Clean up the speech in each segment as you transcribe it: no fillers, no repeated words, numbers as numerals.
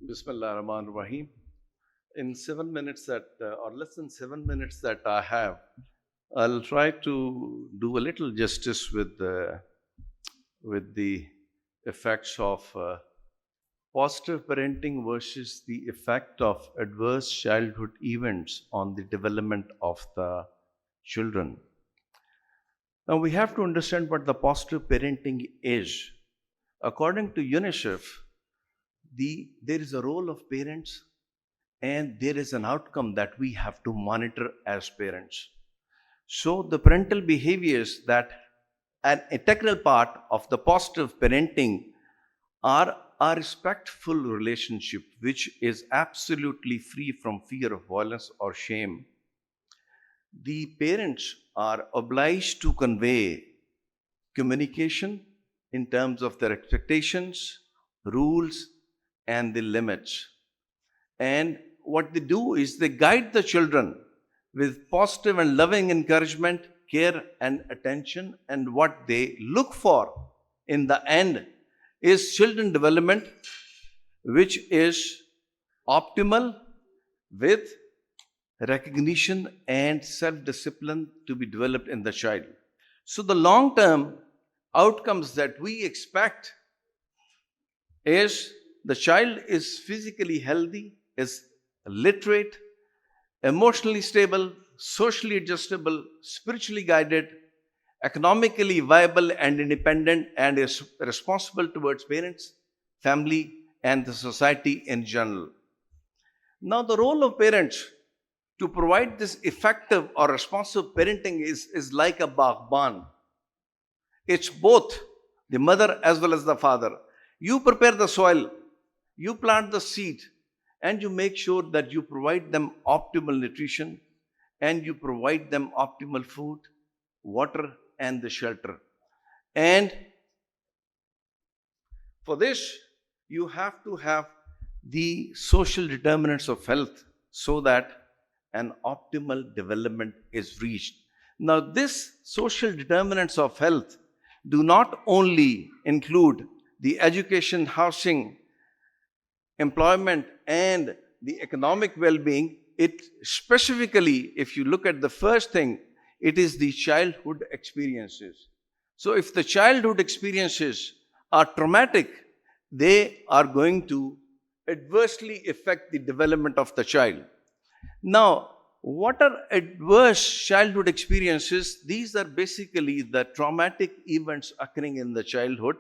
Bismillah ar-Rahman ar-Rahim. In 7 minutes or less than 7 minutes that I have, I'll try to do a little justice with the effects of positive parenting versus the effect of adverse childhood events on the development of the children. Now we have to understand what the positive parenting is. According to UNICEF, there is a role of parents and there is an outcome that we have to monitor as parents. So the parental behaviors that an integral part of the positive parenting are a respectful relationship which is absolutely free from fear of violence or shame. The parents are obliged to convey communication in terms of their expectations, rules, and the limits. And what they do is they guide the children with positive and loving encouragement, care, and attention. And what they look for in the end is children development, which is optimal with recognition and self discipline to be developed in the child. So, the long term outcomes that we expect is the child is physically healthy, is literate, emotionally stable, socially adjustable, spiritually guided, economically viable and independent, and is responsible towards parents, family, and the society in general. Now, the role of parents to provide this effective or responsive parenting is like a baghban. It's both the mother as well as the father. You prepare the soil, you plant the seed, and you make sure that you provide them optimal nutrition and you provide them optimal food, water, and the shelter. And for this, you have to have the social determinants of health so that an optimal development is reached. Now, this social determinants of health do not only include the education, housing, employment, and the economic well-being. It specifically, if you look at the first thing, it is the childhood experiences. So if the childhood experiences are traumatic, they are going to adversely affect the development of the child. Now, what are adverse childhood experiences? These are basically the traumatic events occurring in the childhood.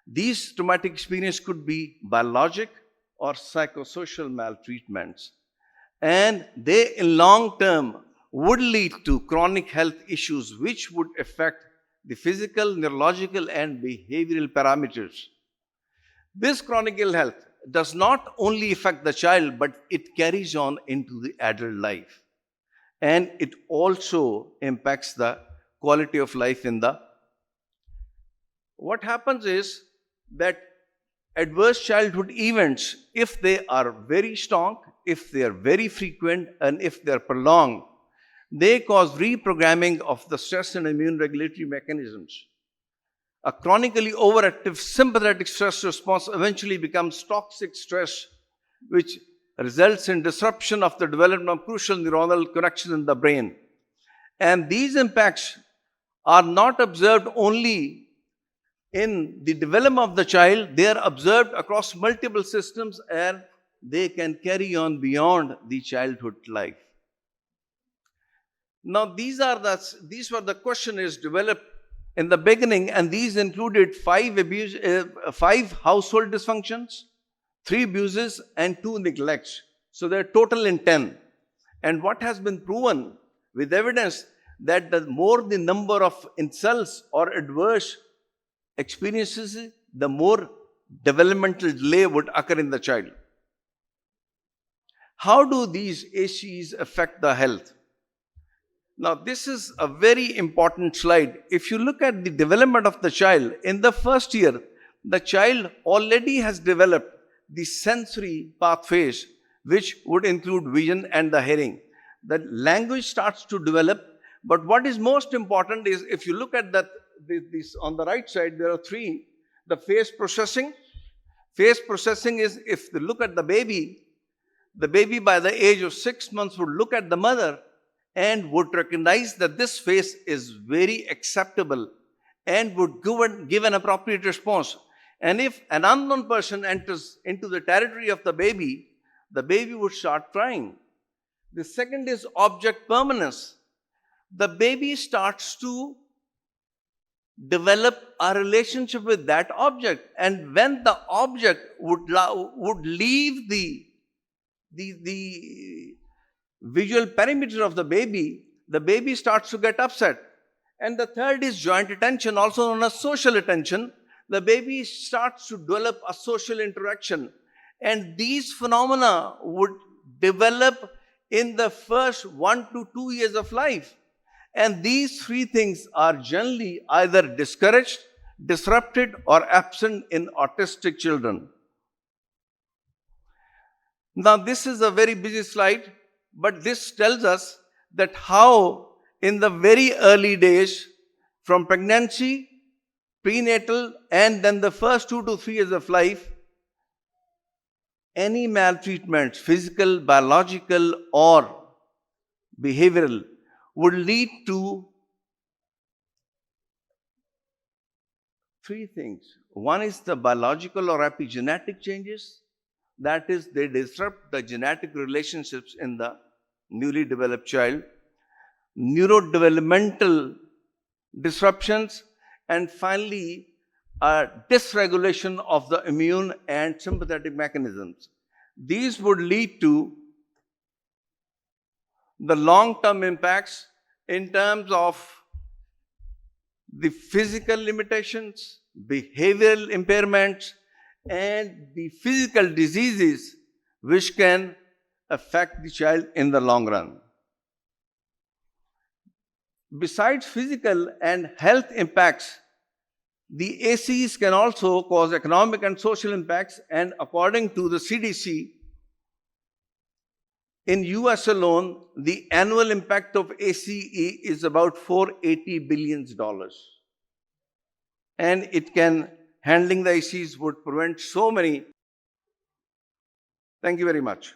These traumatic experiences could be biologic or psychosocial maltreatments. And they, in long term, would lead to chronic health issues which would affect the physical, neurological, and behavioral parameters. This chronic ill health does not only affect the child, but it carries on into the adult life. And it also impacts the quality of life in the. What happens is that adverse childhood events, if they are very strong, if they are very frequent, and if they are prolonged, they cause reprogramming of the stress and immune regulatory mechanisms. A chronically overactive sympathetic stress response eventually becomes toxic stress, which results in disruption of the development of crucial neuronal connections in the brain. And these impacts are not observed only in the development of the child, they are observed across multiple systems and they can carry on beyond the childhood life. Now, these were the question is developed in the beginning, and these included 5 household dysfunctions, 3 abuses, and 2 neglects. So they're total in 10. And what has been proven with evidence that the more the number of insults or adverse experiences, the more developmental delay would occur in the child. How do these ACEs affect the health? Now, this is a very important slide. If you look at the development of the child, in the first year, the child already has developed the sensory pathways, which would include vision and the hearing. The language starts to develop, but what is most important is if you look at that, this on the right side, there are 3. The face processing, Face processing is, if they look at the baby by the age of 6 months would look at the mother and would recognize that this face is very acceptable and would give an appropriate response. And if an unknown person enters into the territory of the baby would start crying. The second is object permanence. The baby starts to develop a relationship with that object, and when the object would leave the visual perimeter of the baby starts to get upset. And the third is joint attention, also known as social attention. The baby starts to develop a social interaction, and these phenomena would develop in the first 1 to 2 years of life. And these three things are generally either discouraged, disrupted, or absent in autistic children. Now, this is a very busy slide, but this tells us that how in the very early days, from pregnancy, prenatal, and then the first 2 to 3 years of life, any maltreatments, physical, biological, or behavioral, would lead to three things. One is the biological or epigenetic changes. That is, they disrupt the genetic relationships in the newly developed child. Neurodevelopmental disruptions, and finally, a dysregulation of the immune and sympathetic mechanisms. These would lead to the long-term impacts in terms of the physical limitations, behavioral impairments, and the physical diseases which can affect the child in the long run. Besides physical and health impacts, the ACEs can also cause economic and social impacts, and according to the CDC, in US alone, the annual impact of ACE is about $480 billion. And it can, handling the ACEs would prevent so many. Thank you very much.